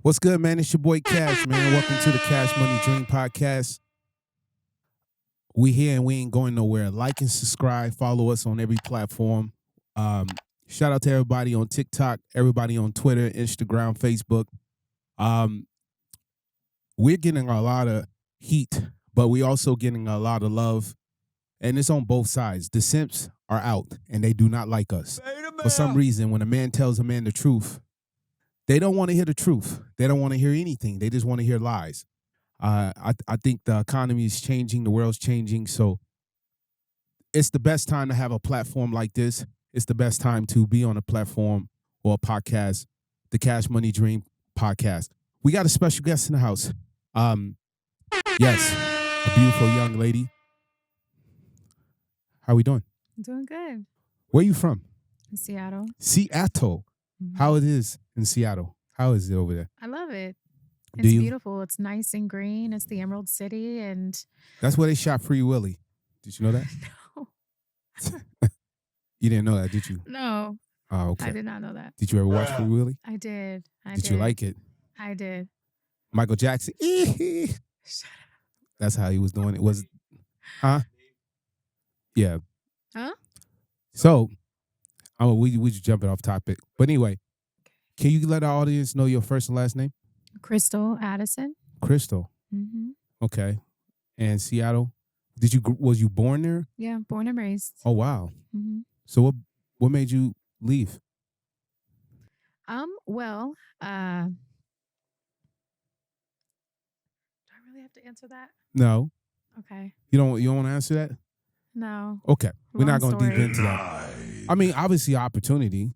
What's good, man? It's your boy Kash, man. Welcome to the Cash Money Dream Podcast. We here and we ain't going nowhere. Like and subscribe. Follow us on every platform. Shout out to everybody on TikTok, everybody on Twitter, Instagram, Facebook. We're getting a lot of heat, but we also getting a lot of love. And it's on both sides. The simps are out and they do not like us. For some reason, when a man tells a man the truth, they don't want to hear the truth. They don't want to hear anything. They just want to hear lies. I think the economy is changing. The world's changing. So it's the best time to have a platform like this. It's the best time to be on a platform or a podcast, the Cash Money Dream Podcast. We got a special guest in the house. Yes, a beautiful young lady. How we doing? I'm doing good. Where you from? In Seattle. Seattle. Mm-hmm. How it is in Seattle? How is it over there? I love it. It's beautiful. It's nice and green. It's the Emerald City, and that's where they shot Free Willy. Did you know that? No. You didn't know that, did you? No. Oh, okay. I did not know that. Did you ever watch Free Willy? I did. Did you like it? I did. Michael Jackson. Shut up. That's how he was doing it. Was, huh? Yeah. Huh? So, we just jumping off topic. But anyway, can you let our audience know your first and last name? Crystal Addison. Crystal. Mm-hmm. Okay. And Seattle. Was you born there? Yeah, born and raised. Oh wow. Mm-hmm. So what made you leave? Well, do I really have to answer that? No. Okay. You don't want to answer that? No. Okay. We're not going to deep story. into that. I mean, obviously opportunity,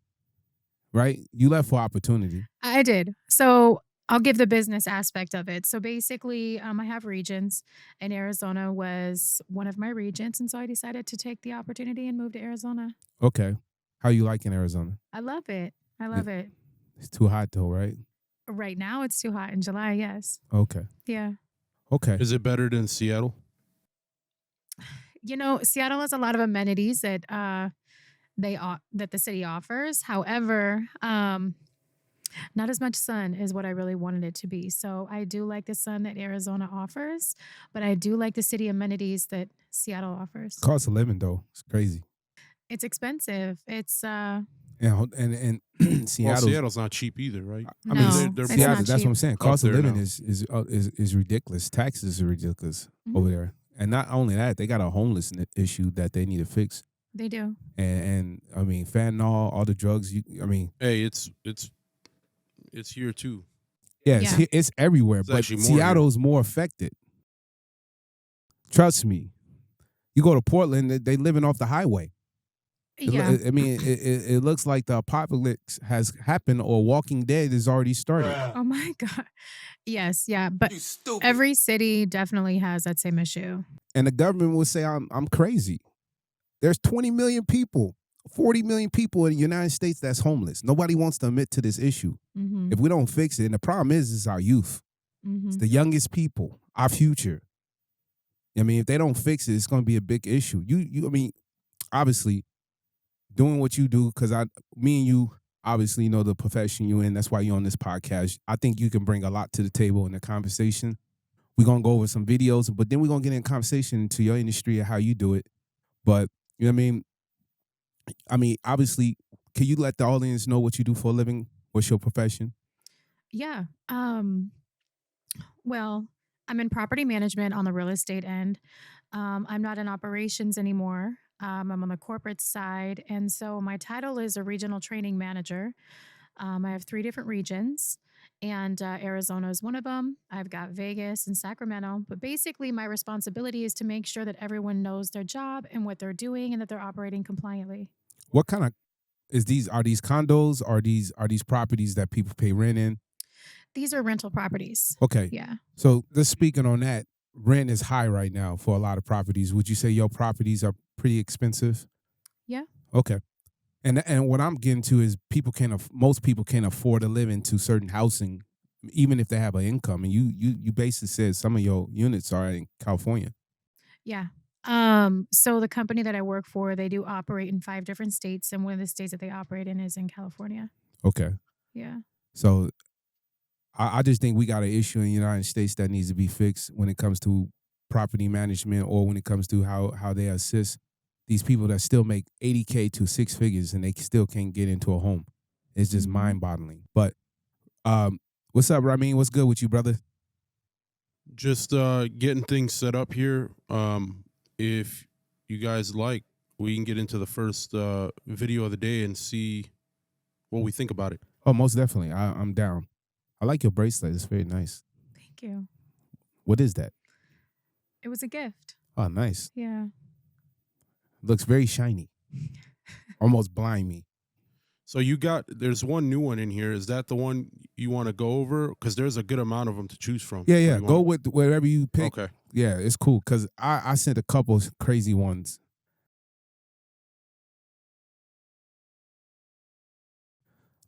right? You left for opportunity. I did. So I'll give the business aspect of it. So basically, I have regions, and Arizona was one of my regions. And so I decided to take the opportunity and move to Arizona. Okay. How you liking Arizona? I love it. I love it. It's too hot though, right? Right now, it's too hot in July, yes. Okay. Yeah. Okay. Is it better than Seattle? You know, Seattle has a lot of amenities that that the city offers. However, not as much sun is what I really wanted it to be. So I do like the sun that Arizona offers, but I do like the city amenities that Seattle offers. Cost of living though, it's crazy. It's expensive. It's and Seattle's, well, Seattle's not cheap either, right? I no, mean, it's Seattle, not that's cheap. what I'm saying. Cost of living now. is ridiculous. Taxes are ridiculous over there. And not only that, they got a homeless issue that they need to fix. They do. And I mean, fentanyl, all the drugs. Hey, it's here too. Yeah, Yeah. it's everywhere. It's but actually more Seattle's more affected. Trust me. You go to Portland, they living off the highway. Yeah. I mean, it looks like the apocalypse has happened or Walking Dead has already started. Oh my God. Yes. Yeah. But every city definitely has that same issue. And the government will say I'm crazy. There's 20 million people, 40 million people in the United States that's homeless. Nobody wants to admit to this issue. Mm-hmm. If we don't fix it, and the problem is our youth. Mm-hmm. It's the youngest people, our future. I mean, if they don't fix it, it's going to be a big issue. I mean, obviously, doing what you do, because me and you obviously know the profession you're in. That's why you're on this podcast. I think you can bring a lot to the table in the conversation. We're going to go over some videos, but then we're going to get in conversation into your industry and how you do it. But, you know what I mean? I mean, obviously, can you let the audience know what you do for a living? What's your profession? Yeah. Well, I'm in property management on the real estate end. I'm not in operations anymore. I'm on the corporate side. And so my title is a regional training manager. I have 3 different regions, and Arizona is one of them. I've got Vegas and Sacramento. But basically, my responsibility is to make sure that everyone knows their job and what they're doing and that they're operating compliantly. What kind of are these condos? Are these properties that people pay rent in? These are rental properties. Okay. Yeah. So just speaking on that, rent is high right now for a lot of properties. Would you say your properties are pretty expensive? Yeah. Okay. And what I'm getting to is most people can't afford to live into certain housing, even if they have an income. And you basically said some of your units are in California. Yeah. So the company that I work for, they do operate in 5 different states, and one of the states that they operate in is in California. Okay. Yeah. So I just think we got an issue in the United States that needs to be fixed when it comes to property management or when it comes to how they assist these people that still make $80K to six figures and they still can't get into a home. It's just mind-boggling. But what's up, Ramin? What's good with you, brother? Just getting things set up here. If you guys like, we can get into the first video of the day and see what we think about it. Oh, most definitely. I'm down. I like your bracelet. It's very nice. Thank you. What is that? It was a gift. Oh, nice. Yeah. Looks very shiny. Almost blind me. So there's one new one in here. Is that the one you want to go over? Because there's a good amount of them to choose from. Yeah. Go with wherever you pick. Okay. Yeah, it's cool because I sent a couple crazy ones.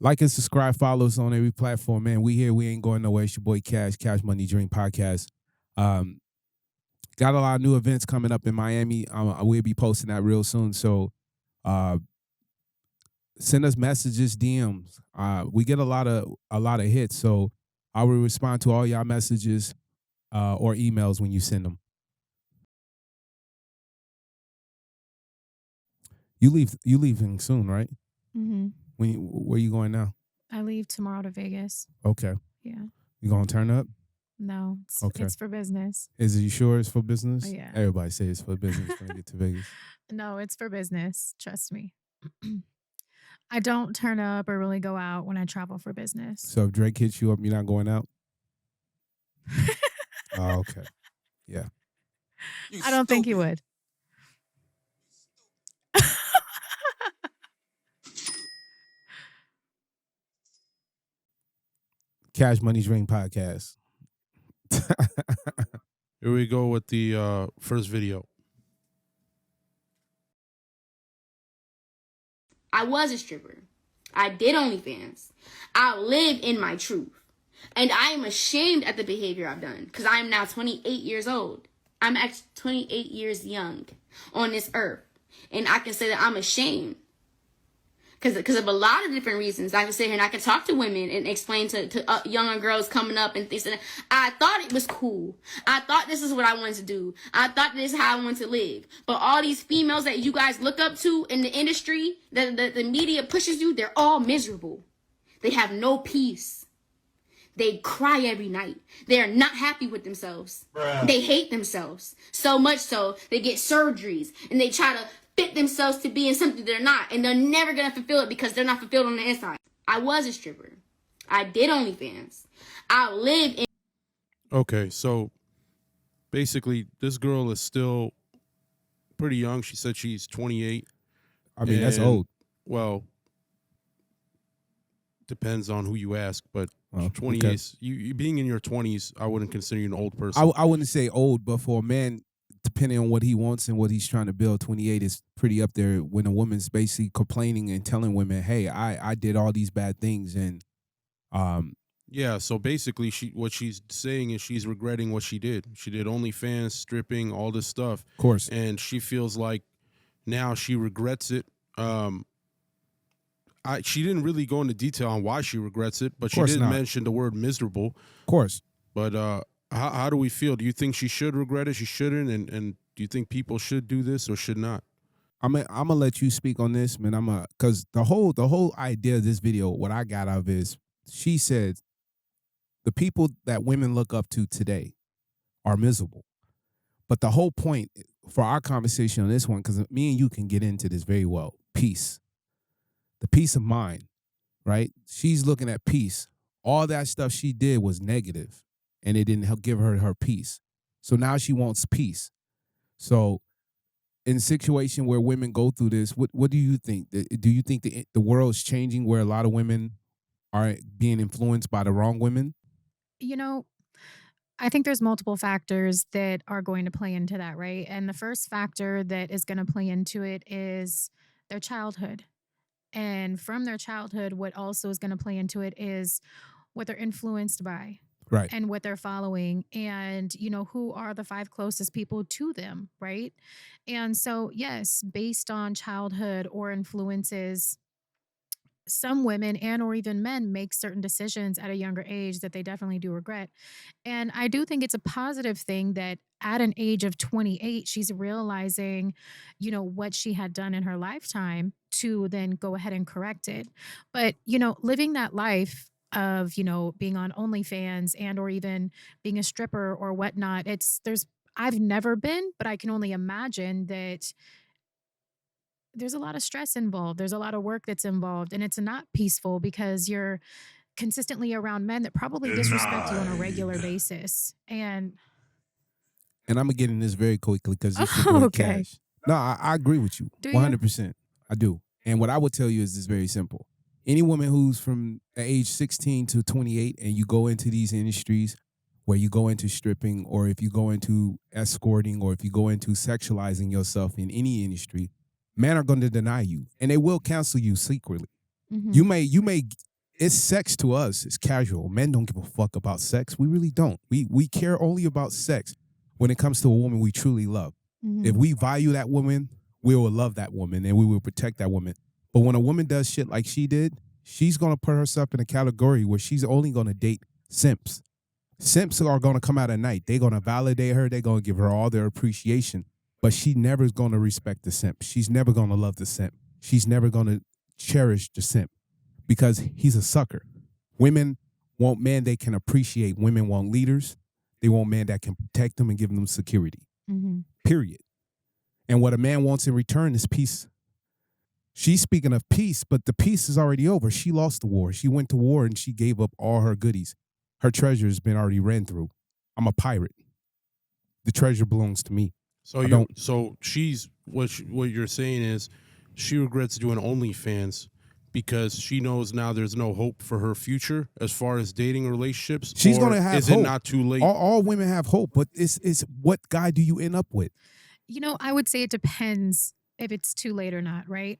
Like and subscribe, follow us on every platform, man. We here, we ain't going nowhere. It's your boy Kash, Cash Money Dream Podcast. Got a lot of new events coming up in Miami. We'll be posting that real soon. So send us messages, DMs. We get a lot of hits, so I will respond to all y'all messages or emails when you send them. You leaving soon, right? Mm-hmm. Where you going now? I leave tomorrow to Vegas. Okay. Yeah. You gonna turn up? No, it's for business. Is it you sure it's for business? Oh, yeah. Everybody say it's for business when I get to Vegas. No, it's for business. Trust me. I don't turn up or really go out when I travel for business. So if Drake hits you up, you're not going out? Oh, okay. Yeah. I don't think he would. Cash Money Dream Podcast. Here we go with the first video. I was a stripper. I did OnlyFans. I live in my truth. And I am ashamed at the behavior I've done because I am now 28 years old. I'm actually 28 years young on this earth. And I can say that I'm ashamed because of a lot of different reasons. I can sit here and I can talk to women and explain to younger girls coming up and things. And I thought it was cool. I thought this is what I wanted to do. I thought this is how I wanted to live. But all these females that you guys look up to in the industry, that the media pushes you, they're all miserable. They have no peace. They cry every night. They are not happy with themselves. Bruh. They hate themselves. So much so, they get surgeries and they try to fit themselves to be in something they're not, and they're never gonna fulfill it because they're not fulfilled on the inside. I was a stripper. I did OnlyFans. I live in. Okay, so basically, this girl is still pretty young. She said she's 28. I mean, that's old. Well, depends on who you ask, but 20 okay. is you being in your 20s. I wouldn't consider you an old person. I wouldn't say old, but for a man, depending on what he wants and what he's trying to build, 28 is pretty up there when a woman's basically complaining and telling women, hey, I did all these bad things. And yeah, so basically what she's saying is she's regretting what she did. She did OnlyFans, stripping, all this stuff. Of course. And she feels like now she regrets it. She didn't really go into detail on why she regrets it, but she did mention the word miserable. Of course. But how do we feel? Do you think she should regret it? She shouldn't? And do you think people should do this or should not? I'm gonna let you speak on this, man. Because the whole idea of this video, what I got out of is she said the people that women look up to today are miserable. But the whole point for our conversation on this one, because me and you can get into this very well, peace. The peace of mind, right? She's looking at peace. All that stuff she did was negative, and it didn't help give her peace. So now she wants peace. So in a situation where women go through this, what do you think? Do you think the world's changing where a lot of women are being influenced by the wrong women? You know, I think there's multiple factors that are going to play into that, right? And the first factor that is going to play into it is their childhood. And from their childhood, what also is going to play into it is what they're influenced by. Right. And what they're following, and, who are the 5 closest people to them, right? And so, yes, based on childhood or influences, some women and or even men make certain decisions at a younger age that they definitely do regret. And I do think it's a positive thing that at an age of 28, she's realizing, what she had done in her lifetime to then go ahead and correct it. But, living that life of, being on OnlyFans and or even being a stripper or whatnot, I've never been, but I can only imagine that there's a lot of stress involved. There's a lot of work that's involved, and it's not peaceful because you're consistently around men that probably disrespect you on a regular basis. And I'm gonna get in this very quickly because this is okay. Cash. No, I agree with you, Do you? 100%. I do. And what I would tell you is this very simple. Any woman who's from the age 16 to 28 and you go into these industries where you go into stripping, or if you go into escorting, or if you go into sexualizing yourself in any industry, men are going to deny you, and they will cancel you secretly. Mhm. You may, it's sex to us. It's casual. Men don't give a fuck about sex. We really don't. We care only about sex when it comes to a woman we truly love. Mhm. If we value that woman, we will love that woman and we will protect that woman. But when a woman does shit like she did, she's going to put herself in a category where she's only going to date simps. Simps are going to come out at night. They're going to validate her. They're going to give her all their appreciation. But she never is going to respect the simp. She's never going to love the simp. She's never going to cherish the simp because he's a sucker. Women want men they can appreciate. Women want leaders. They want men that can protect them and give them security. Mhm. Period. And what a man wants in return is peace. She's speaking of peace, but the peace is already over. She lost the war. She went to war and she gave up all her goodies. Her treasure has been already ran through. I'm a pirate. The treasure belongs to me. So she's what you're saying is she regrets doing OnlyFans because she knows now there's no hope for her future as far as dating relationships. She's going to have is hope. It not too late? All women have hope, but it's what guy do you end up with? I would say it depends if it's too late or not, right?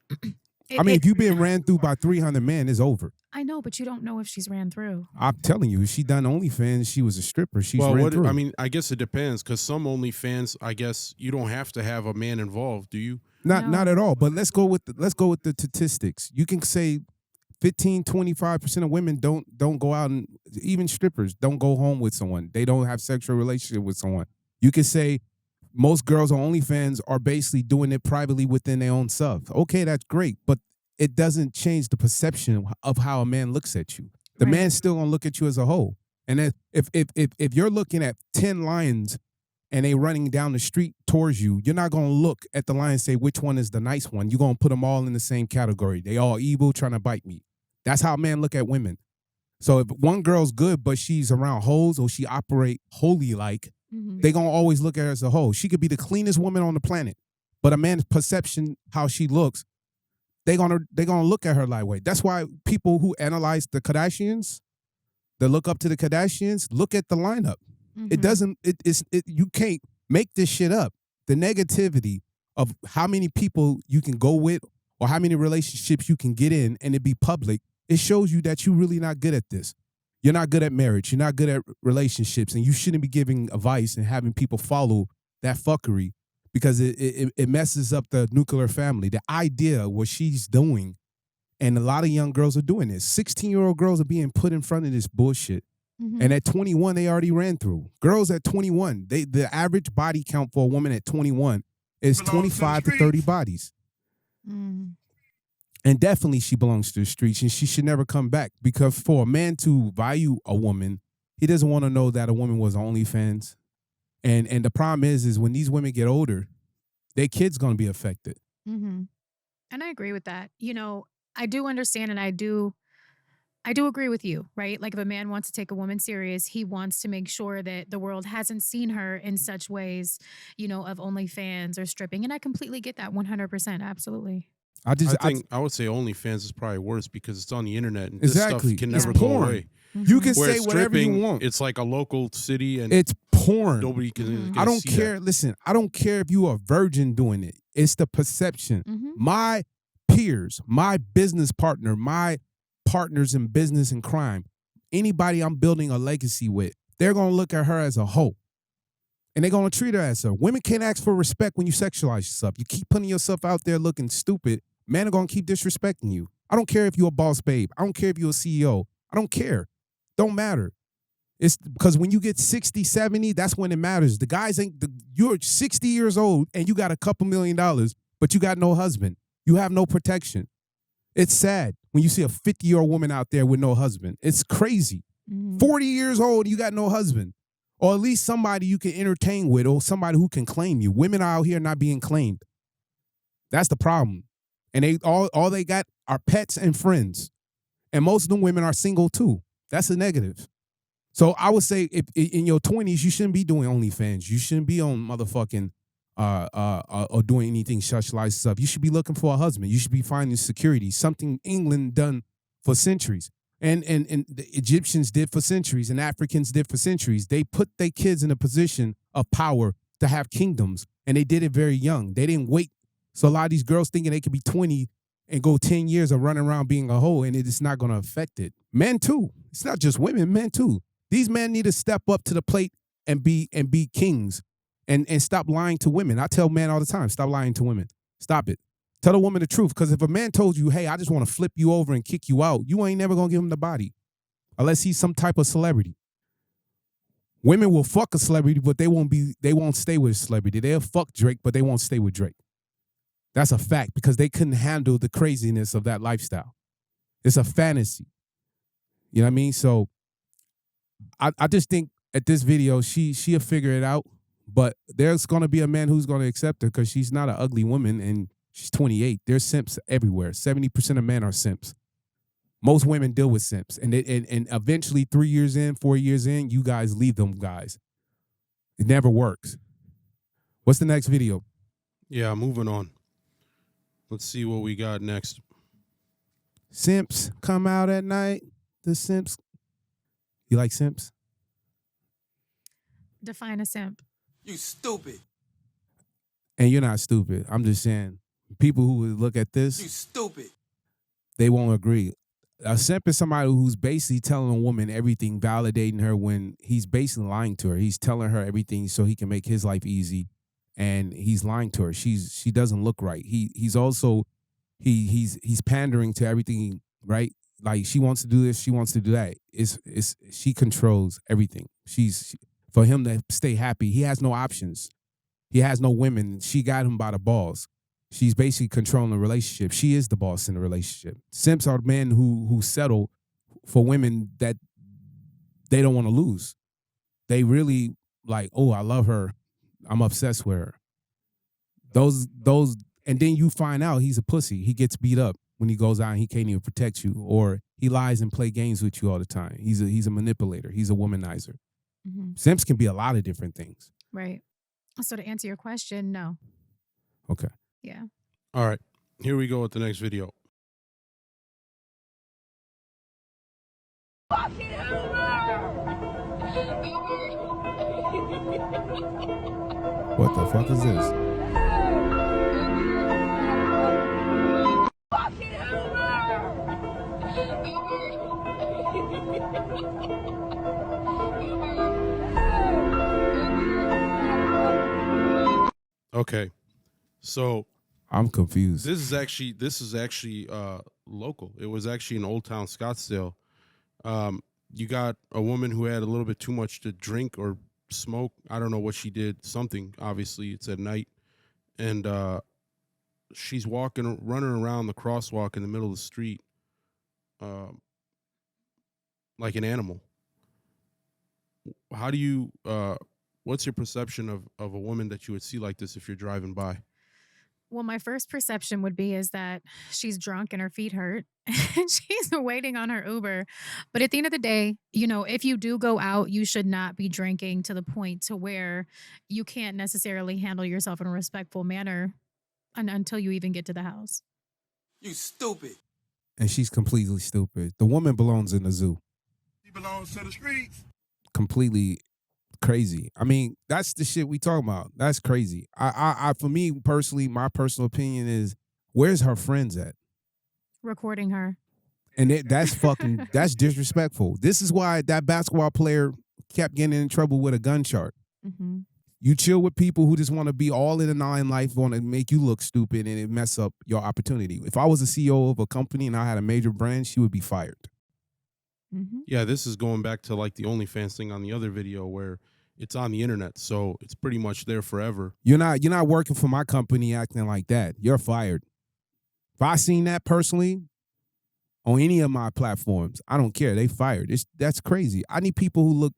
If you've been ran through by 300 men, it's over. I know, but you don't know if she's ran through. I'm telling you, if she done OnlyFans, she was a stripper. She's well, ran through. I mean, I guess it depends because some OnlyFans, I guess you don't have to have a man involved, do you? Not at all. But let's go with the statistics. You can say 15, 25% of women don't go out, and even strippers don't go home with someone. They don't have sexual relationship with someone. You can say most girls on OnlyFans are basically doing it privately within their own self. Okay, that's great, but it doesn't change the perception of how a man looks at you. The Right. man's still gonna look at you as a whole. And if you're looking at 10 lions and they running down the street towards you, you're not gonna look at the lion and say which one is the nice one. You're gonna put them all in the same category. They all evil, trying to bite me. That's how men look at women. So if one girl's good, but she's around hoes or she operate holy like, Mhm. they gonna always look at her as a whole. She could be the cleanest woman on the planet, but a man's perception, how she looks, they gonna look at her that way. That's why people who analyze the Kardashians, that look up to the Kardashians, look at the lineup. It Mhm. doesn't. You can't make this shit up. The negativity of how many people you can go with or how many relationships you can get in and it be public, it shows you that you're really not good at this. You're not good at marriage. You're not good at relationships, and you shouldn't be giving advice and having people follow that fuckery because it messes up the nuclear family. The idea what she's doing, and a lot of young girls are doing this. 16-year-old girls are being put in front of this bullshit. Mhm. And at 21, they already ran through. Girls at 21, the average body count for a woman at 21 is 25 to 30 bodies. Mm. And definitely she belongs to the streets and she should never come back because for a man to value a woman, he doesn't want to know that a woman was OnlyFans. And the problem is when these women get older, their kid's going to be affected. Mhm. And I agree with that. I do understand and I do agree with you, right? Like if a man wants to take a woman serious, he wants to make sure that the world hasn't seen her in such ways, of OnlyFans or stripping. And I completely get that 100%. Absolutely. I would say OnlyFans is probably worse because it's on the internet and this Exactly. stuff can It's never go porn. away. You can Whereas say whatever you stripping, want. it's like a local city and It's porn. nobody can. Mhm. can I don't see care. that. Listen, I don't care if you are a virgin doing it. It's the perception. Mhm. My peers, my business partner, my partners in business and crime, anybody I'm building a legacy with, they're going to look at her as a hoe. And they're going to treat her as a. Women can't ask for respect when you sexualize yourself. You keep putting yourself out there looking stupid, men are going to keep disrespecting you. I don't care if you're a boss babe. I don't care if you're a CEO. I don't care. Don't matter. It's because when you get 60, 70, that's when it matters. The guys you're 60 years old and you got a couple $1 million, but you got no husband. You have no protection. It's sad when you see a 50-year-old woman out there with no husband. It's crazy. 40 years old, you got no husband. Or at least somebody you can entertain with, or somebody who can claim you. Women are out here not being claimed. That's the problem. And they all they got are pets and friends. And most of them women are single too. That's a negative. So I would say if in your 20s, you shouldn't be doing OnlyFans. You shouldn't be on motherfucking or doing anything socialized stuff. You should be looking for a husband. You should be finding security, something England done for centuries. And the Egyptians did for centuries, and Africans did for centuries. They put their kids in a position of power to have kingdoms, and they did it very young. They didn't wait. So a lot of these girls thinking they could be 20 and go 10 years of running around being a hoe, and it's not going to affect it. Men too. It's not just women, men too. These men need to step up to the plate and be kings and stop lying to women. I tell men all the time, stop lying to women. Stop it. Tell the woman the truth. Because if a man told you, hey, I just want to flip you over and kick you out, you ain't never going to give him the body unless he's some type of celebrity. Women will fuck a celebrity, but they won't stay with a celebrity. They'll fuck Drake, but they won't stay with Drake. That's a fact because they couldn't handle the craziness of that lifestyle. It's a fantasy. You know what I mean? So I just think at this video, she'll figure it out, but there's going to be a man who's going to accept her because she's not an ugly woman and she's 28. There's simps everywhere. 70% of men are simps. Most women deal with simps. And eventually 3 years in, 4 years in, you guys leave them guys. It never works. What's the next video? Yeah, moving on. Let's see what we got next. Simps come out at night. The simps. You like simps? Define a simp. You stupid. And you're not stupid. I'm just saying, people who would look at this, You stupid. they won't agree. A simp is somebody who's basically telling a woman everything, validating her when he's basically lying to her. He's telling her everything so he can make his life easy, and he's lying to her. She doesn't look right. He's also he's pandering to everything, right? Like she wants to do this, she wants to do that. She controls everything. For him to stay happy, he has no options. He has no women. She got him by the balls. She's basically controlling the relationship. She is the boss in the relationship. Simps are men who settle for women that they don't want to lose. They really like, oh, I love her. I'm obsessed with her. Those, and then you find out he's a pussy. He gets beat up when he goes out and he can't even protect you, or he lies and play games with you all the time. He's a manipulator. He's a womanizer. Mm-hmm. Simps can be a lot of different things. Right. So to answer your question, no. Okay. Yeah. All right, here we go with the next video. What the fuck is this? Okay, so I'm confused. this is actually local. It was actually in Old Town Scottsdale. You got a woman who had a little bit too much to drink or smoke. I don't know what she did. Something, obviously. It's at night. And she's running around the crosswalk in the middle of the street like an animal. How do you, what's your perception of a woman that you would see like this if you're driving by? Well, my first perception would be is that she's drunk and her feet hurt and she's waiting on her Uber. But at the end of the day, if you do go out, you should not be drinking to the point to where you can't necessarily handle yourself in a respectful manner until you even get to the house. You stupid. And she's completely stupid. The woman belongs in the zoo. She belongs to the streets. Completely crazy. I mean, that's the shit we talking about. That's crazy. I for me personally, my personal opinion is, where's her friends at? Recording her. And that's fucking, that's disrespectful. This is why that basketball player kept getting in trouble with a gun charge. Mm-hmm. You chill with people who just want to be all in the nine life, want to make you look stupid, and it mess up your opportunity. If I was a CEO of a company and I had a major brand, she would be fired. Mm-hmm. Yeah, this is going back to like the OnlyFans thing on the other video where it's on the internet, so it's pretty much there forever. You're not working for my company acting like that. You're fired. If I seen that personally on any of my platforms, I don't care. They fired. That's crazy. I need people who look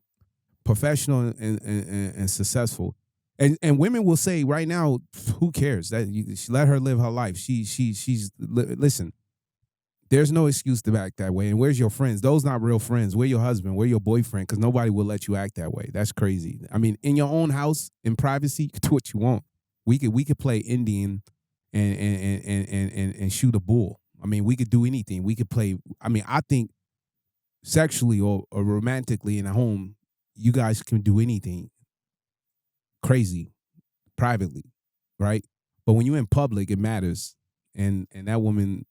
professional and successful. And women will say right now, who cares? That let her live her life. Listen. There's no excuse to act that way. And where's your friends? Those not real friends. Where your husband? Where your boyfriend? Because nobody will let you act that way. That's crazy. I mean, in your own house, in privacy, you can do what you want. We could play Indian and shoot a bull. I mean, we could do anything. We could play. I mean, I think sexually or romantically in a home, you guys can do anything crazy privately, right? But when you're in public, it matters. And that woman,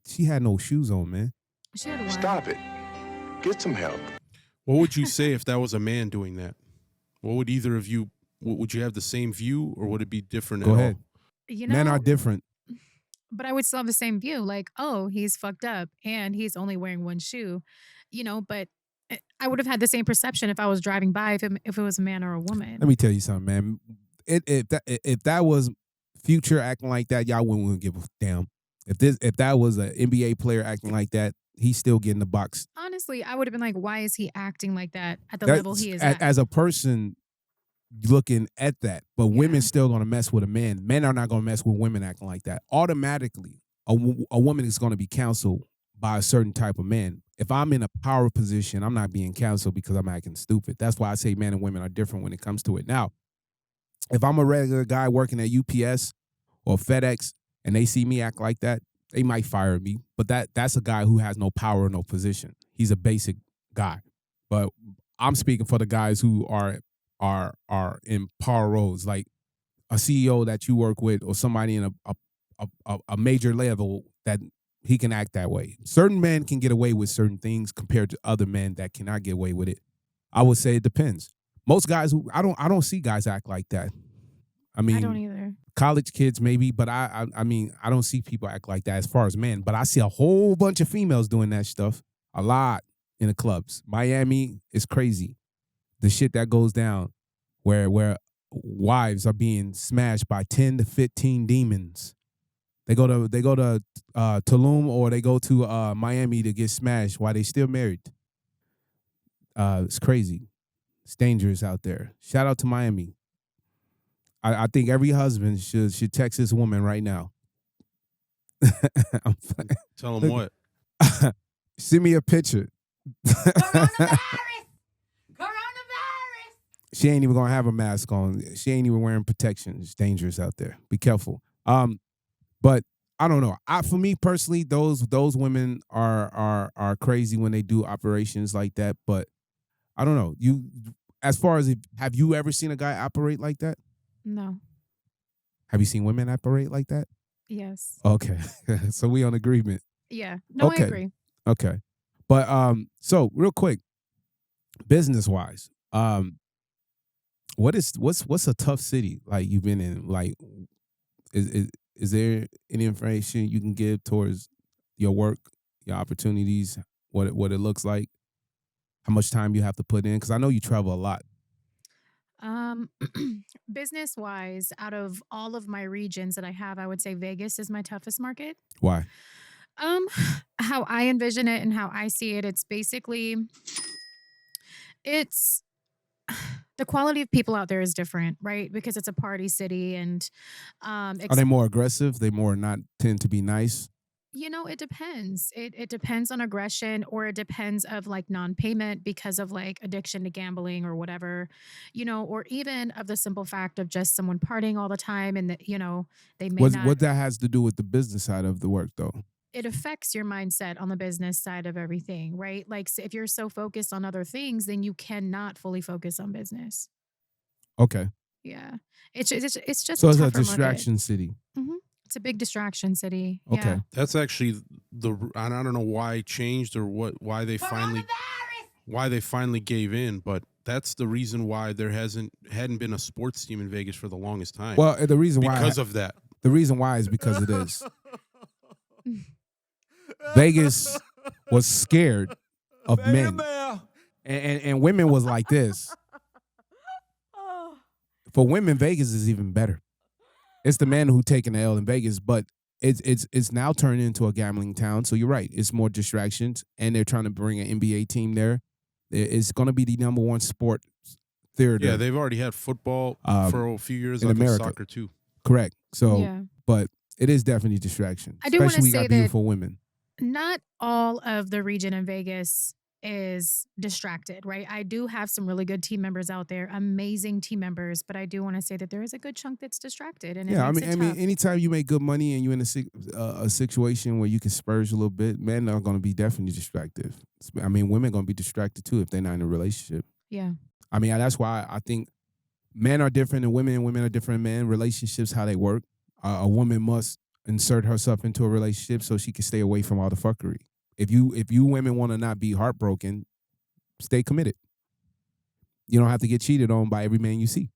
she had no shoes on, man. She had one. Stop it. Get some help. What would you say if that was a man doing that? What would either of you, would you have the same view or would it be different? Go ahead. You know, Men are different. but I would still have the same view. Like, oh, he's fucked up and he's only wearing one shoe, but I would have had the same perception if I was driving by if it was a man or a woman. Let me tell you something, man. If that was Future acting like that, y'all wouldn't give a damn. If that was an NBA player acting like that, he's still getting the box. Honestly, I would have been like, why is he acting like that at the level he is at? As a person looking at that, but women still going to mess with a man. Men are not going to mess with women acting like that. Automatically, a woman is going to be counseled by a certain type of man. If I'm in a power position, I'm not being counseled because I'm acting stupid. That's why I say men and women are different when it comes to it. Now, if I'm a regular guy working at UPS or FedEx, and they see me act like that, they might fire me. But that's a guy who has no power or no position. He's a basic guy. But I'm speaking for the guys who are in power roles, like a CEO that you work with or somebody in a major level that he can act that way. Certain men can get away with certain things compared to other men that cannot get away with it. I would say it depends. Most guys who I don't see guys act like that. I mean, I don't either. College kids maybe, but I mean, I don't see people act like that as far as men. But I see a whole bunch of females doing that stuff, a lot in the clubs. Miami is crazy. The shit that goes down where wives are being smashed by 10 to 15 demons. They go to Tulum or they go to Miami to get smashed while they still married. It's crazy. It's dangerous out there. Shout out to Miami. I think every husband should text this woman right now. Tell them what? Send me a picture. Coronavirus! She ain't even gonna have a mask on. She ain't even wearing protection. It's dangerous out there. Be careful. But I don't know. For me personally, those women are crazy when they do operations like that. But I don't know. As far as have you ever seen a guy operate like that? No. Have you seen women operate like that? Yes. Okay. So we on agreement. Yeah. No, Okay. I agree. Okay. But so real quick, business wise, what's a tough city like you've been in? Like is there any information you can give towards your work, your opportunities, what it looks like, how much time you have to put in? Because I know you travel a lot. Business wise, out of all of my regions that I have, I would say Vegas is my toughest market. Why? How I envision it and how I see it, it's basically the quality of people out there is different, right? Because it's a party city and Are they more aggressive? They more not tend to be nice? it depends. It depends on aggression, or it depends of like non-payment because of like addiction to gambling or whatever, or even of the simple fact of just someone partying all the time and that, they may not. What that has to do with the business side of the work though? It affects your mindset on the business side of everything, right? Like if you're so focused on other things, then you cannot fully focus on business. Okay. Yeah. It's just So it's a tougher distraction city. Mm-hmm. It's a big distraction city. Okay. Yeah. That's actually I don't know why it changed or why they finally gave in, but that's the reason why there hadn't been a sports team in Vegas for the longest time. Well, the reason why because of that. The reason why is because of this. Vegas was scared of men. And women was like this. For women, Vegas is even better. It's the men who taking the L in Vegas, but it's now turned into a gambling town. So you're right. It's more distractions, and they're trying to bring an NBA team there. It's going to be the number one sport theater. Yeah, they've already had football for a few years. in America. Soccer too. Correct. So, Yeah. but it is definitely distraction. I do wanna especially we say got that- beautiful women. Not all of the region in Vegas is distracted, right? I do have some really good team members out there, amazing team members, but I do want to say that there is a good chunk that's distracted, and it Yeah, makes I it mean, tough. anytime you make good money and you're in a situation where you can spurge a little bit, men are going to be definitely distracted. I mean, women are going to be distracted too if they're not in a relationship. Yeah. I mean, that's why I think men are different than women, and women are different than men. Relationships, how they work. A woman must insert herself into a relationship so she can stay away from all the fuckery. If you women want to not be heartbroken, stay committed. You don't have to get cheated on by every man you see.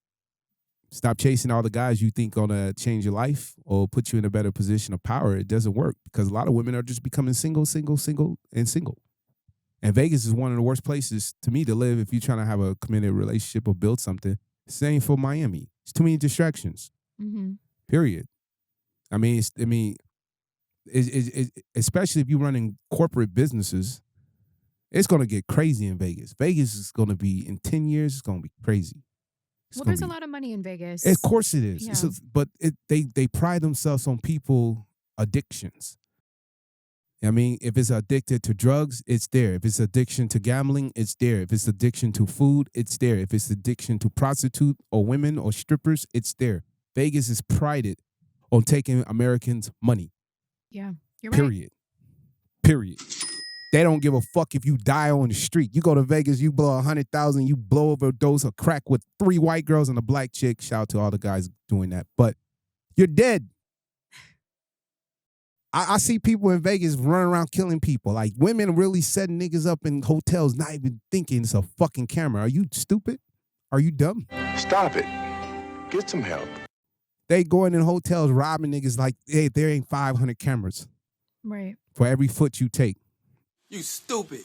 Stop chasing all the guys you think gonna change your life or put you in a better position of power. It doesn't work because a lot of women are just becoming single. And Vegas is one of the worst places to me to live if you're trying to have a committed relationship or build something. Same for Miami. It's too many distractions. Mm-hmm. Period. I mean, especially if you're running corporate businesses, it's going to get crazy in Vegas. Vegas is going to be, in 10 years, it's going to be crazy. Well, there's a lot of money in Vegas. Of course it is. Yeah. But they pride themselves on people addictions. I mean, if it's addicted to drugs, it's there. If it's addiction to gambling, it's there. If it's addiction to food, it's there. If it's addiction to prostitute or women or strippers, it's there. Vegas is prided on taking Americans' money. Yeah, you're right. Period. They don't give a fuck if you die on the street. You go to Vegas, you blow 100,000, you blow over a dose of crack with 3 white girls and a black chick. Shout out to all the guys doing that. But you're dead. I see people in Vegas running around killing people. Like women really setting niggas up in hotels, not even thinking it's a fucking camera. Are you stupid? Are you dumb? Stop it. Get some help. They going in hotels robbing niggas like, hey, there ain't 500 cameras Right. for every foot you take. You stupid.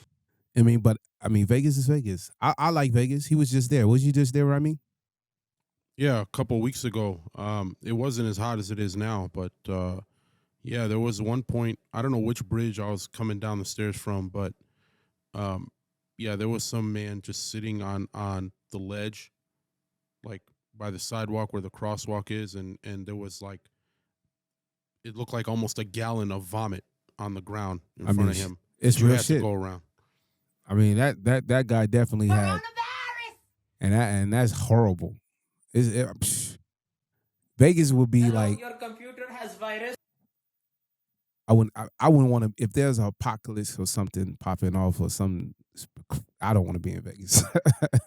I mean, Vegas is Vegas. I like Vegas. He was just there. Was you just there, Remy? Yeah, a couple of weeks ago. It wasn't as hot as it is now, but yeah, there was one point. I don't know which bridge I was coming down the stairs from, but yeah, there was some man just sitting on the ledge, like by the sidewalk where the crosswalk is, and there was like, it looked like almost a gallon of vomit on the ground in front of him. It's you real had shit. to go around. I mean, that guy definitely had, and that's horrible. Vegas would be like, your computer has virus. I wouldn't want to, if there's an apocalypse or something popping off or something, I don't want to be in Vegas.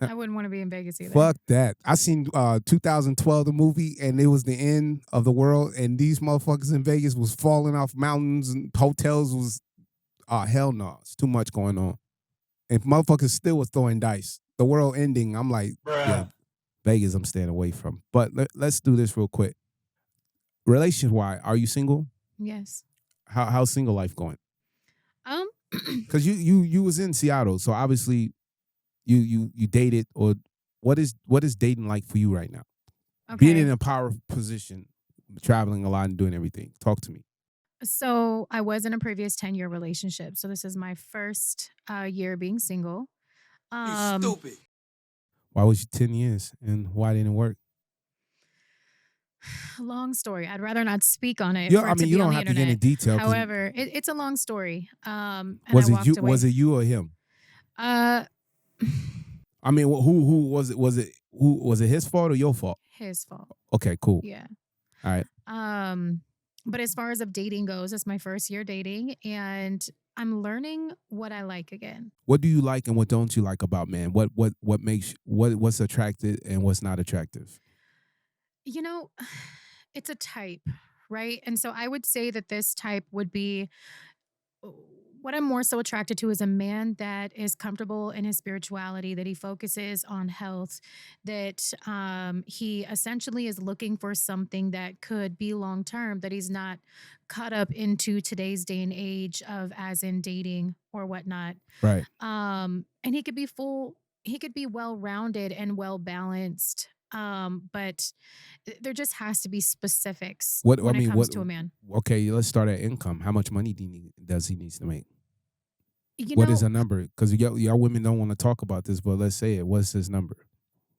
I wouldn't want to be in Vegas either. Fuck that. I seen 2012, the movie, and it was the end of the world, and these motherfuckers in Vegas was falling off mountains and hotels was, hell no. It's too much going on. And motherfuckers still was throwing dice. The world ending, I'm like, yeah, Vegas I'm staying away from. But let's do this real quick. Relationship-wise, are you single? Yes. How's single life going? Because you was in Seattle, so obviously you dated, or what is dating like for you right now? Okay. Being in a power position, traveling a lot and doing everything. Talk to me. So I was in a previous 10-year relationship. So this is my first year being single. You stupid. Why was you 10 years and why didn't it work? Long story. I'd rather not speak on it. You You don't have to get into detail. However, it's a long story. And Was I it walked you? away. Was it you or him? Uh, I mean, who was it? Was it his fault or your fault? his fault. Okay, cool. Yeah. All right. But as far as of dating goes, it's my first year dating, and I'm learning what I like again. What do you like and what don't you like about men? What makes what's attractive and what's not attractive? You know, it's a type, right? And so I would say that this type would be What I'm more so attracted to is a man that is comfortable in his spirituality, that he focuses on health, that he essentially is looking for something that could be long term, that he's not caught up into today's day and age of as in dating or whatnot. Right. And he could be well rounded and well balanced. But there just has to be specifics when it comes to a man. Okay, let's start at income. How much money does he needs to make? You What know, is a number? Because y'all women don't want to talk about this, but let's say it. What's his number?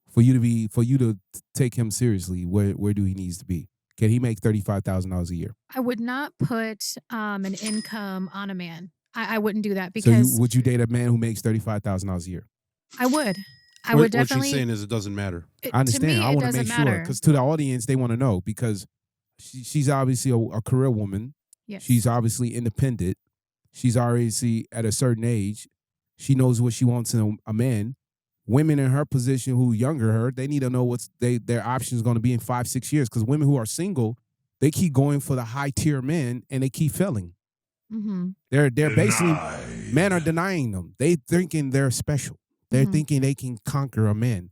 For you to take him seriously, where do he needs to be? Can he make $35,000 a year? I would not put an income on a man. I wouldn't do that So because would you date a man who makes $35,000 a year? I would. I What would definitely. she's saying is it doesn't matter. I understand. To me, I it want to doesn't make sure matter. because to the audience they want to know because she's obviously a career woman. Yes. She's obviously independent. She's obviously at a certain age. She knows what she wants in a man. Women in her position who younger her, they need to know what's their options going to be in 5-6 years. Because women who are single, they keep going for the high tier men and they keep failing. Mm-hmm. They're basically men are denying them. They thinking they're special. They're thinking they can conquer a man.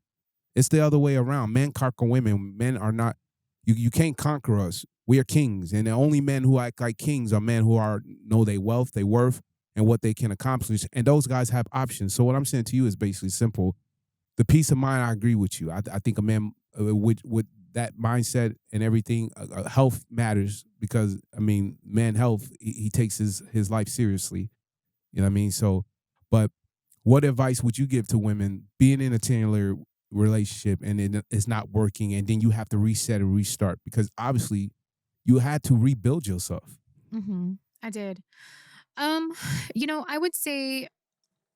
It's the other way around. Men conquer women. Men are not. You can't conquer us. We are kings, and the only men who act like kings are men who know their wealth, their worth, and what they can accomplish. And those guys have options. So what I'm saying to you is basically simple. The peace of mind, I agree with you. I think a man with that mindset and everything, health matters because, I mean, man health, he takes his life seriously. You know what I mean? So, but what advice would you give to women being in a 10-year relationship and it's not working and then you have to reset and restart because obviously you had to rebuild yourself? Mm-hmm. I did. I would say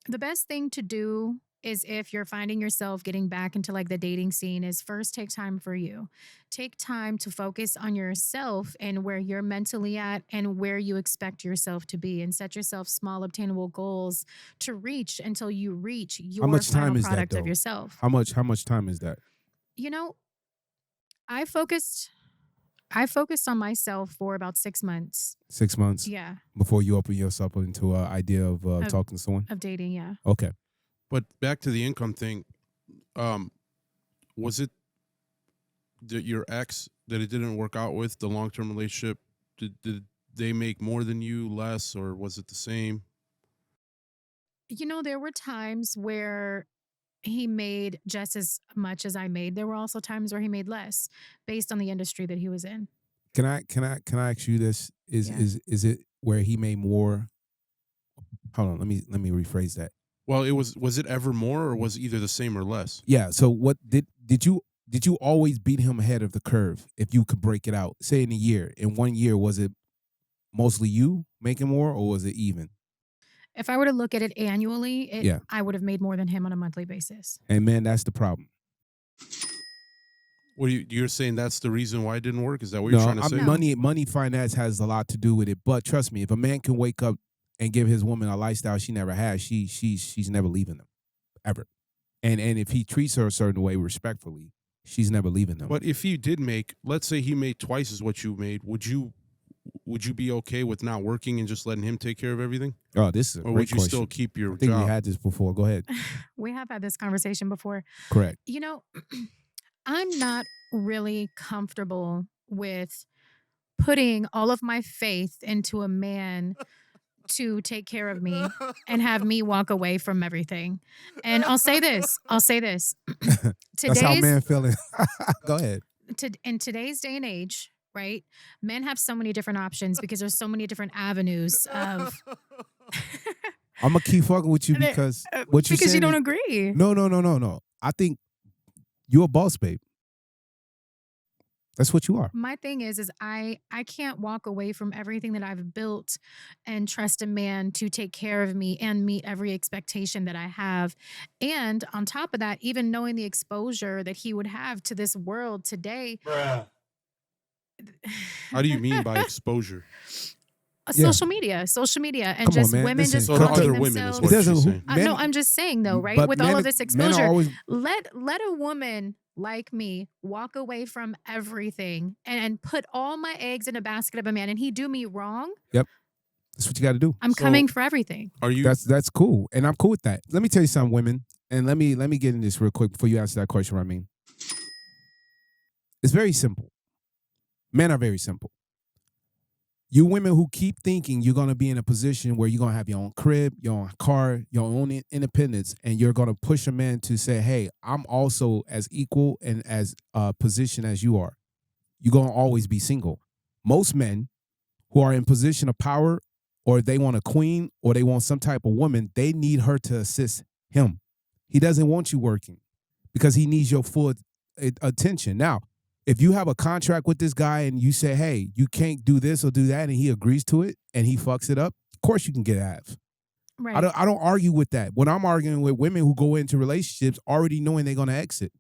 the best thing to do is if you're finding yourself getting back into like the dating scene is first take time for you. Take time to focus on yourself and where you're mentally at and where you expect yourself to be and set yourself small obtainable goals to reach until you reach your How much time final is that, product though? of yourself. How much time is that? I focused on myself for about 6 months. 6 months? Yeah. Before you open yourself into an idea of talking to someone? Of dating, yeah. Okay. But back to the income thing, was it your ex that it didn't work out with, the long-term relationship? Did they make more than you, less, or was it the same? There were times where he made just as much as I made. There were also times where he made less based on the industry that he was in. Can I ask you this? Is it where he made more? Hold on, let me rephrase that. Well, was it ever more or was it either the same or less? Yeah. So what did you always beat him ahead of the curve? If you could break it out, say in a year, in 1 year, was it mostly you making more or was it even? If I were to look at it annually, Yeah. I would have made more than him on a monthly basis. And man, that's the problem. What you're saying that's the reason why it didn't work? Is that what you're trying to say? Money finance has a lot to do with it. But trust me, if a man can wake up and give his woman a lifestyle she never had, she's never leaving him, ever. And if he treats her a certain way respectfully, she's never leaving him. But if he did make, let's say he made twice as what you made, would you be okay with not working and just letting him take care of everything? Oh, this is a or great would you question. still keep your I think job? we had this before. Go ahead. We have had this conversation before. Correct. I'm not really comfortable with putting all of my faith into a man to take care of me and have me walk away from everything. And I'll say this. That's how men feeling. Go ahead. In today's day and age, right? Men have so many different options because there's so many different avenues of. I'm gonna keep fucking with you because what you because you saying don't agree. No. I think you're a boss, babe. That's what you are. My thing is I can't walk away from everything that I've built and trust a man to take care of me and meet every expectation that I have. And on top of that, even knowing the exposure that he would have to this world today. Bruh. How do you mean by exposure? Social media, and Come just on, man. women Listen, just So flaunting other women is themselves. what she's saying. No, I'm just saying though, right? But With men all are- of this men are exposure, always- let a woman like me walk away from everything and put all my eggs in a basket of a man, and he do me wrong. Yep. That's what you got to do. I'm So- coming for everything. Are you? That's cool, and I'm cool with that. Let me tell you something, women, and let me get in this real quick before you answer that question. Ramin. It's very simple. Men are very simple. You women who keep thinking you're going to be in a position where you're going to have your own crib, your own car, your own independence, and you're going to push a man to say, hey, I'm also as equal and as position as you are. You're going to always be single. Most men who are in position of power, or they want a queen, or they want some type of woman, they need her to assist him. He doesn't want you working because he needs your full attention. Now, if you have a contract with this guy and you say, hey, you can't do this or do that, and he agrees to it and he fucks it up, of course you can get half. Right. I don't argue with that. When I'm arguing with women who go into relationships already knowing they're going to exit,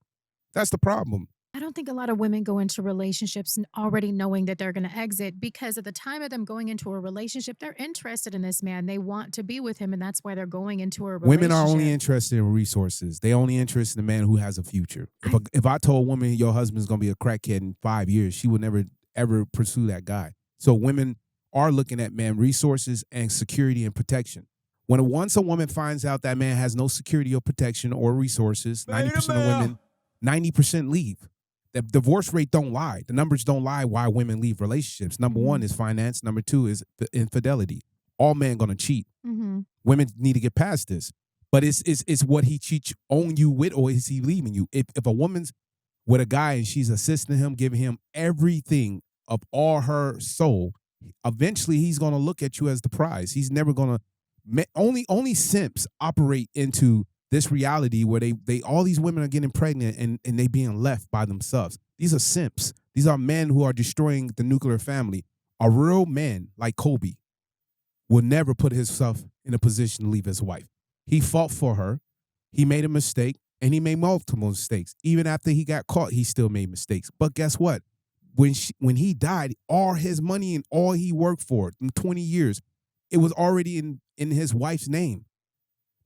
that's the problem. I don't think a lot of women go into relationships already knowing that they're going to exit, because at the time of them going into a relationship, they're interested in this man. They want to be with him, and that's why they're going into a relationship. Women are only interested in resources. They only interested in a man who has a future. If I told a woman your husband's going to be a crackhead in 5 years, she would never, ever pursue that guy. So women are looking at man resources and security and protection. Once a woman finds out that man has no security or protection or resources, 90% of women, 90% leave. The divorce rate don't lie. The numbers don't lie why women leave relationships. Number one is finance. Number two is infidelity. All men going to cheat. Mm-hmm. Women need to get past this. But it's what he cheats on you with, or is he leaving you? If a woman's with a guy and she's assisting him, giving him everything of all her soul, eventually he's going to look at you as the prize. He's never going to. Only simps operate into this reality where they all these women are getting pregnant and they being left by themselves. These are simps. These are men who are destroying the nuclear family. A real man like Kobe will never put himself in a position to leave his wife. He fought for her. He made a mistake, and he made multiple mistakes. Even after he got caught, he still made mistakes. But guess what? When he died, all his money and all he worked for in 20 years, it was already in his wife's name.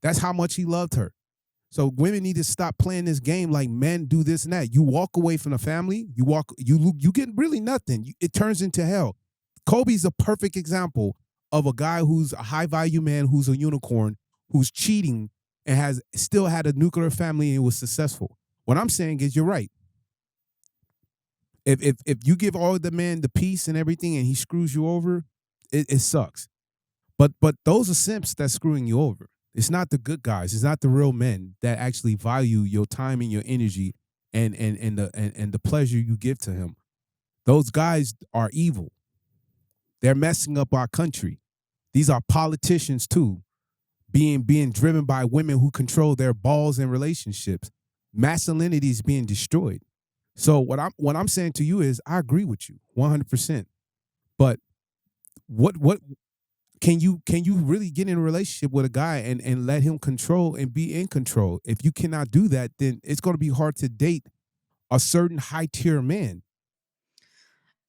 That's how much he loved her. So women need to stop playing this game like men do this and that. You walk away from the family, you get really nothing. It turns into hell. Kobe's a perfect example of a guy who's a high value man, who's a unicorn, who's cheating and has still had a nuclear family and was successful. What I'm saying is you're right. If you give all the man the peace and everything and he screws you over, it sucks. But those are simps that's screwing you over. It's not the good guys. It's not the real men that actually value your time and your energy and the pleasure you give to him. Those guys are evil. They're messing up our country. These are politicians too, being driven by women who control their balls and relationships. Masculinity is being destroyed. So what I'm saying to you is I agree with you 100%. But what can you really get in a relationship with a guy and let him control and be in control? If you cannot do that, then it's going to be hard to date a certain high tier man.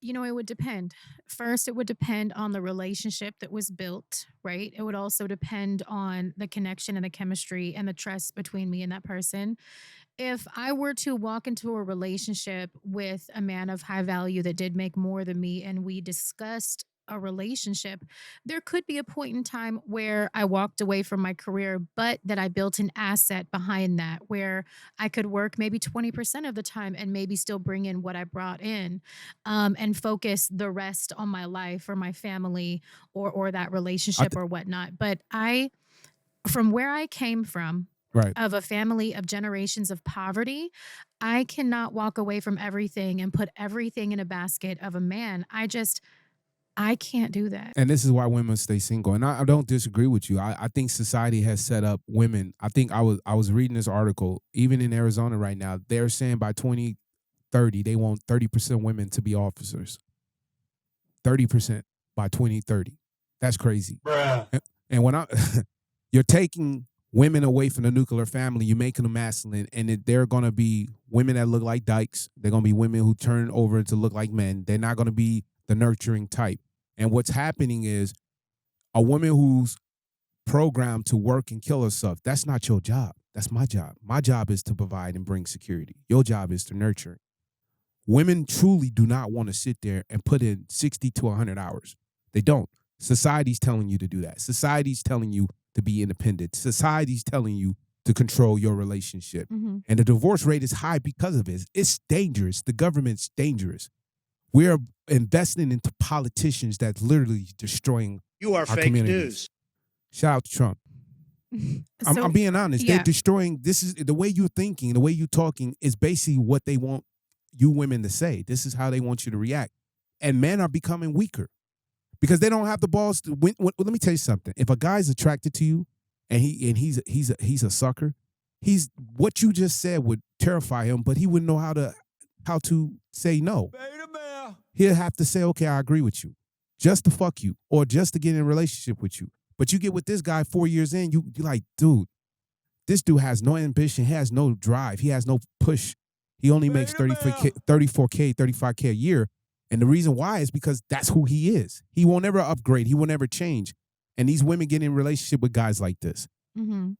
You know, it would depend. First, it would depend on the relationship that was built, right? It would also depend on the connection and the chemistry and the trust between me and that person. If I were to walk into a relationship with a man of high value that did make more than me and we discussed a relationship, there could be a point in time where I walked away from my career, but that I built an asset behind that where I could work maybe 20% of the time and maybe still bring in what I brought in, and focus the rest on my life or my family or that relationship or whatnot. But from where I came from, Right. of a family of generations of poverty, I cannot walk away from everything and put everything in a basket of a man. I can't do that. And this is why women stay single. And I don't disagree with you. I think society has set up women. I think I was reading this article, even in Arizona right now, they're saying by 2030, they want 30% women to be officers. 30% by 2030. That's crazy. Bruh. And when you're taking women away from the nuclear family, you're making them masculine, and they're going to be women that look like dykes. They're going to be women who turn over to look like men. They're not going to be the nurturing type. And what's happening is a woman who's programmed to work and kill herself, that's not your job. That's my job. My job is to provide and bring security. Your job is to nurture. Women truly do not want to sit there and put in 60 to 100 hours. They don't. Society's telling you to do that. Society's telling you to be independent. Society's telling you to control your relationship. Mm-hmm. And the divorce rate is high because of it. It's dangerous. The government's dangerous. We're investing into politicians that's literally destroying You are our fake communities. news. Shout out to Trump. I'm being honest. yeah. They're destroying. This is the way you're thinking, the way you're talking is basically what they want you women to say. This is how they want you to react. And men are becoming weaker because they don't have the balls to win. Let me tell you something. If a guy's attracted to you and he's a sucker, what you just said would terrify him, but he wouldn't know how to say no. He'll have to say, okay, I agree with you, just to fuck you or just to get in a relationship with you. But you get with this guy 4 years in, you're like, dude, this dude has no ambition. He has no drive. He has no push. He only makes 34K, 35K a year. And the reason why is because that's who he is. He won't ever upgrade. He will never change. And these women get in a relationship with guys like this. Mm-hmm.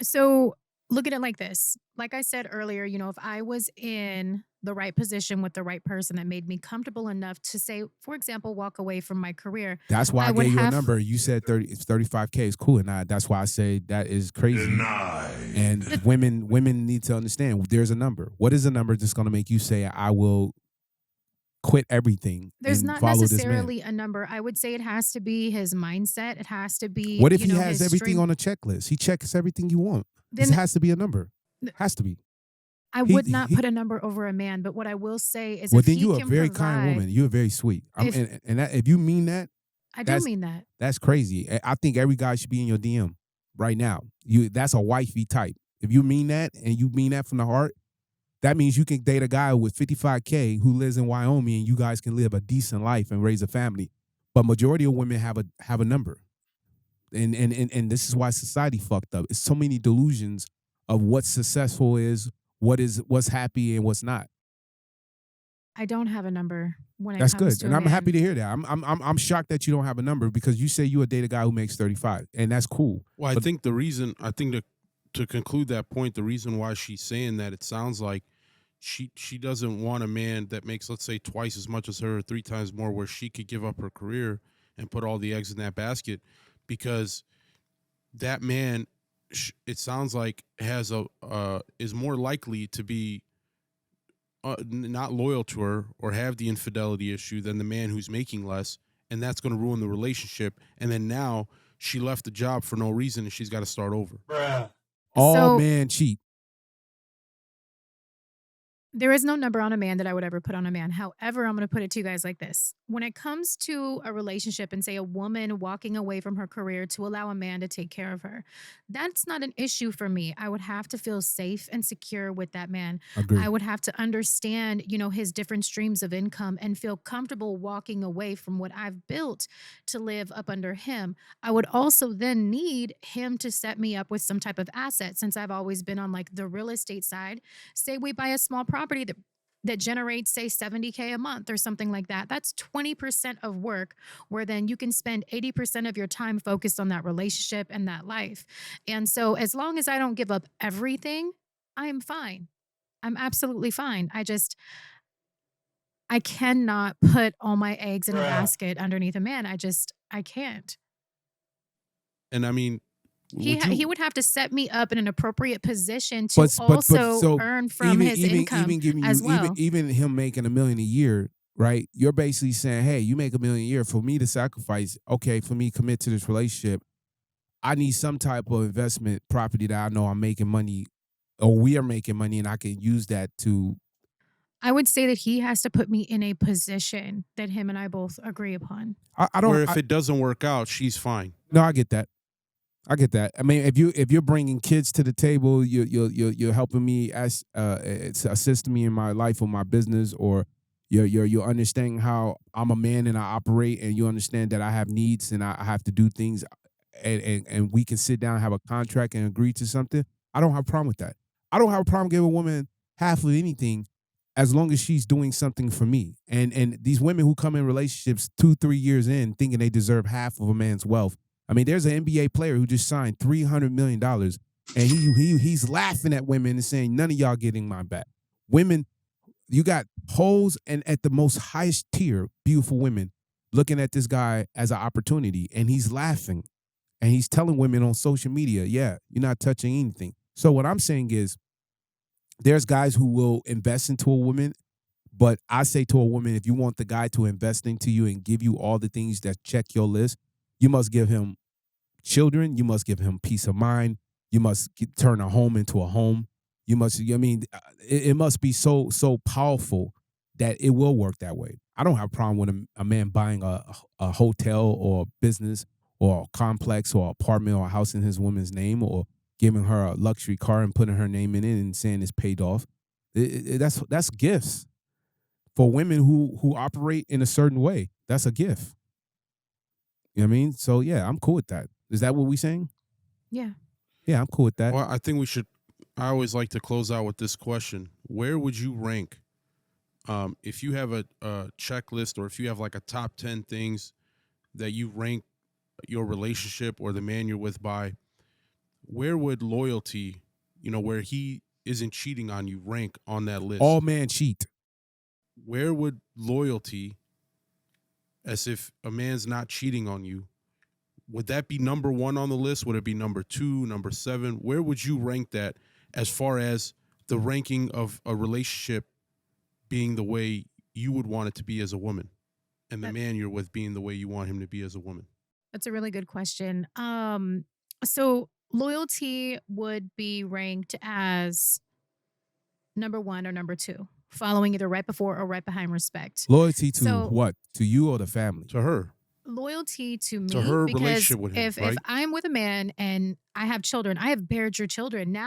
So look at it like this. Like I said earlier, if I was in the right position with the right person that made me comfortable enough to say, for example, walk away from my career. That's why I gave you a number. You said 35K is cool. And that's why I say that is crazy. Denied. And women need to understand there's a number. What is a number that's going to make you say, I will quit everything? There's and not follow necessarily this man? a number. I would say it has to be his mindset. It has to be. What if he has his everything on a checklist? He checks everything you want. Then This has to be a number. Has to be. I would not put a number over a man, but what I will say is, Well, if then he you're a can very provide, kind woman. You're very sweet. If you mean that, I do mean that. that's crazy. I think every guy should be in your DM right now. That's a wifey type. If you mean that and you mean that from the heart, that means you can date a guy with 55K who lives in Wyoming and you guys can live a decent life and raise a family. But majority of women have a number. And this is why society fucked up. It's so many delusions of what successful is, what's happy and what's not. I don't have a number when it That's comes good, to and a I'm man. happy to hear that. I'm shocked that you don't have a number because you say you would date a guy who makes 35, and that's cool. Well, I think to conclude that point, the reason why she's saying that, it sounds like she doesn't want a man that makes, let's say, twice as much as her, or 3 times more, where she could give up her career and put all the eggs in that basket, because that man, it sounds like, is more likely to be not loyal to her or have the infidelity issue than the man who's making less, and that's going to ruin the relationship. And then now she left the job for no reason and she's got to start over. All men cheat. There is no number on a man that I would ever put on a man. However, I'm going to put it to you guys like this. When it comes to a relationship and say a woman walking away from her career to allow a man to take care of her, that's not an issue for me. I would have to feel safe and secure with that man. Agreed. I would have to understand, his different streams of income and feel comfortable walking away from what I've built to live up under him. I would also then need him to set me up with some type of asset, since I've always been on like the real estate side. Say we buy a small property that generates, say, 70K a month or something like that. That's 20% of work, where then you can spend 80% of your time focused on that relationship and that life. And so as long as I don't give up everything, I am fine. I'm absolutely fine. I cannot put all my eggs in a basket underneath a man. I can't. And I mean, He would have to set me up in an appropriate position to earn from his income as well. Even him making $1 million a year, right? You're basically saying, hey, you make $1 million a year. For me to sacrifice, okay, for me to commit to this relationship, I need some type of investment property that I know I'm making money, or we are making money, and I can use that to. I would say that he has to put me in a position that him and I both agree upon. I don't. Where if it doesn't work out, she's fine. No, I get that. I mean, if you're bringing kids to the table, you're helping me assist me in my life or my business, or you're understanding how I'm a man and I operate, and you understand that I have needs and I have to do things, and we can sit down and have a contract and agree to something. I don't have a problem with that. I don't have a problem giving a woman half of anything, as long as she's doing something for me. And these women who come in relationships 2-3 years in thinking they deserve half of a man's wealth. I mean, there's an NBA player who just signed $300 million, and he's laughing at women and saying, none of y'all getting my back. Women, you got hoes, and at the most highest tier, beautiful women looking at this guy as an opportunity, and he's laughing, and he's telling women on social media, yeah, you're not touching anything. So what I'm saying is there's guys who will invest into a woman, but I say to a woman, if you want the guy to invest into you and give you all the things that check your list, you must give him children. You must give him peace of mind. You must turn a home into a home. You must, I mean, it must be so powerful that it will work that way. I don't have a problem with a man buying a hotel or a business or a complex or apartment or a house in his woman's name, or giving her a luxury car and putting her name in it and saying it's paid off. That's gifts. For women who operate in a certain way, that's a gift. You know what I mean? So, yeah, I'm cool with that. Is that what we're saying? Yeah. Yeah, I'm cool with that. Well, I think I always like to close out with this question. Where would you rank, if you have a checklist, or if you have like a top 10 things that you rank your relationship or the man you're with by, where would loyalty, where he isn't cheating on you, rank on that list? All men cheat. Where would loyalty, as if a man's not cheating on you, would that be number 1 on the list? Would it be number 2, number 7? Where would you rank that as far as the ranking of a relationship being the way you would want it to be as a woman, and the man you're with being the way you want him to be as a woman? That's a really good question. So loyalty would be ranked as number 1 or number 2, following either right before or right behind respect. Loyalty to what? To you or the family? To her. Loyalty to me, To her because relationship with him, if right? I'm with a man and I have children, I have bared your children.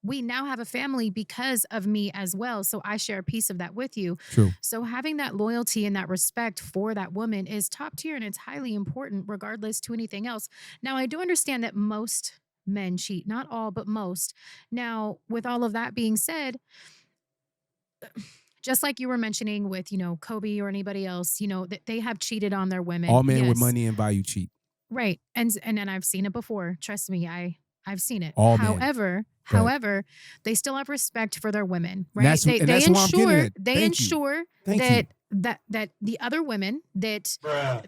We now have a family because of me as well. So I share a piece of that with you. True. So having that loyalty and that respect for that woman is top tier, and it's highly important regardless to anything else. Now, I do understand that most men cheat, not all, but most. Now, with all of that being said, just like you were mentioning with, Kobe or anybody else, that they have cheated on their women. All men with Yes. money and value cheat. Right. And then I've seen it before. Trust me, I've seen it. All men. However, they still have respect for their women, right? That's what I'm getting at. They Thank you. ensure Thank that the other women that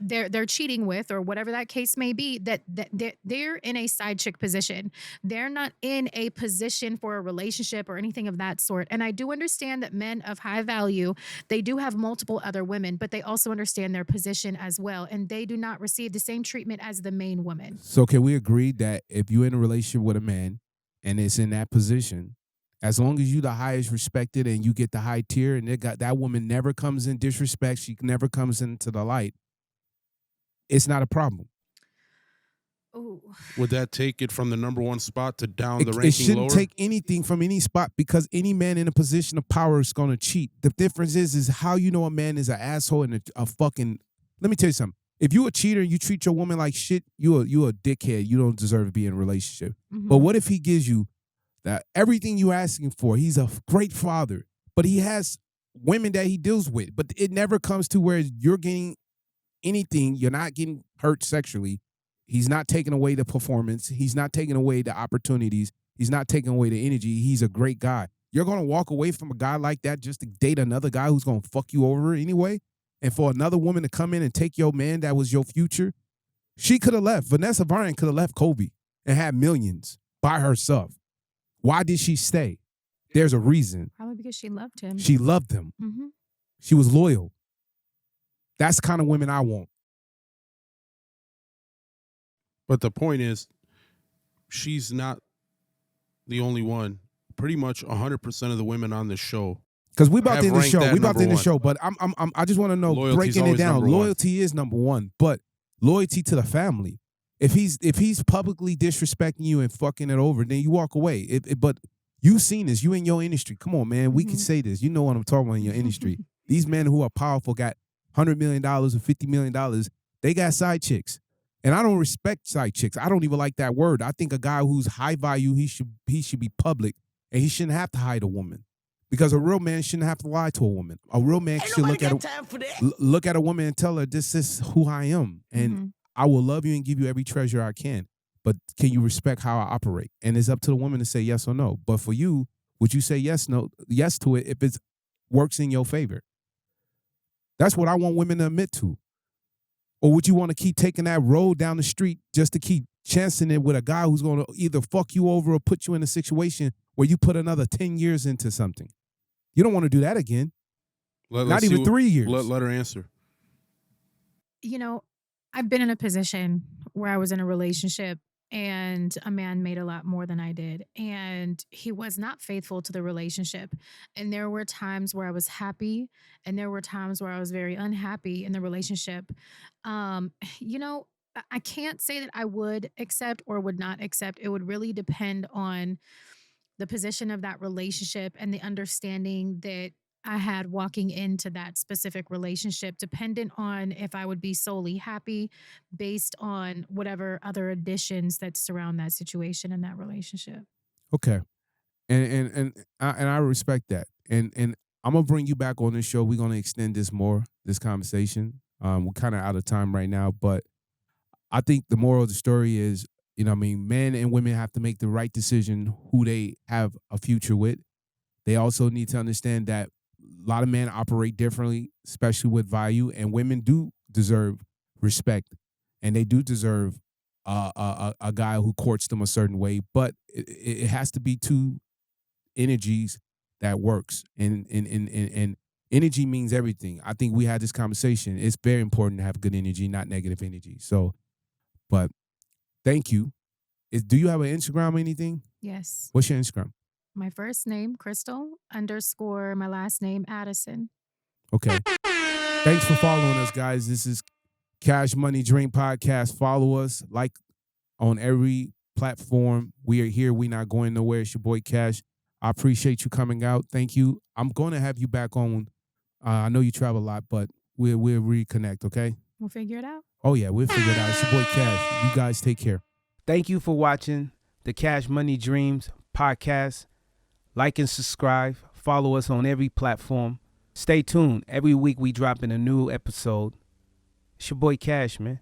they're cheating with, or whatever that case may be, that they're in a side chick position. They're not in a position for a relationship or anything of that sort. And I do understand that men of high value, they do have multiple other women, but they also understand their position as well, and they do not receive the same treatment as the main woman. So can we agree that if you're in a relationship with a man and it's in that position, as long as you the highest respected and you get the high tier, and that woman never comes in disrespect, she never comes into the light, it's not a problem. Ooh. Would that take it from the number 1 spot to down the ranking lower? It shouldn't take anything from any spot, because any man in a position of power is going to cheat. The difference is how you know a man is an asshole and a fucking. Let me tell you something. If you a cheater and you treat your woman like shit, you a dickhead. You don't deserve to be in a relationship. Mm-hmm. But what if he gives you that everything you're asking for? He's a great father, but he has women that he deals with. But it never comes to where you're getting anything. You're not getting hurt sexually. He's not taking away the performance. He's not taking away the opportunities. He's not taking away the energy. He's a great guy. You're going to walk away from a guy like that just to date another guy who's going to fuck you over anyway? And for another woman to come in and take your man that was your future? She could have left. Vanessa Bryant could have left Kobe and had millions by herself. Why did she stay? There's a reason. Probably because she loved him. She loved him. Mm-hmm. She was loyal. That's the kind of women I want. But the point is, she's not the only one. Pretty much 100% of the women on this show. Because we about to end the show. that We about to end the number show. But I just want to know, Loyalty's breaking it always down. number one. Loyalty is number 1, but loyalty to the family. If he's publicly disrespecting you and fucking it over, then you walk away. But you've seen this. You in your industry. Come on, man. We can say this. You know what I'm talking about in your industry. These men who are powerful got $100 million or $50 million. They got side chicks. And I don't respect side chicks. I don't even like that word. I think a guy who's high value, he should be public, and he shouldn't have to hide a woman. Because a real man shouldn't have to lie to a woman. A real man should look at a woman and tell her, this is who I am. And I will love you and give you every treasure I can. But can you respect how I operate? And it's up to the woman to say yes or no. But for you, would you say yes to it if it works in your favor? That's what I want women to admit to. Or would you want to keep taking that road down the street just to keep chancing it with a guy who's going to either fuck you over or put you in a situation where you put another 10 years into something? You don't want to do that again. Not even 3 years. Let her answer. You know, I've been in a position where I was in a relationship and a man made a lot more than I did. And he was not faithful to the relationship. And there were times where I was happy and there were times where I was very unhappy in the relationship. You know, I can't say that I would accept or would not accept. It would really depend on the position of that relationship and the understanding that I had walking into that specific relationship, dependent on if I would be solely happy based on whatever other additions that surround that situation and that relationship. Okay. And I respect that. And I'm gonna bring you back on this show. We're gonna extend this conversation. We're kind of out of time right now, but I think the moral of the story is, men and women have to make the right decision who they have a future with. They also need to understand that a lot of men operate differently, especially with value, and women do deserve respect, and they do deserve a guy who courts them a certain way. But it has to be two energies that works, and energy means everything. I think we had this conversation. It's very important to have good energy, not negative energy. So, but thank you. Do you have an Instagram or anything? Yes. What's your Instagram? My first name, Crystal, _ my last name, Addison. Okay. Thanks for following us, guys. This is Cash Money Dream Podcast. Follow us, like, on every platform. We are here. We're not going nowhere. It's your boy Cash. I appreciate you coming out. Thank you. I'm going to have you back on. I know you travel a lot, but we'll reconnect, okay? We'll figure it out. Oh, yeah, we'll figure it out. It's your boy Cash. You guys take care. Thank you for watching the Cash Money Dreams Podcast. Like and subscribe. Follow us on every platform. Stay tuned. Every week we drop in a new episode. It's your boy Cash, man.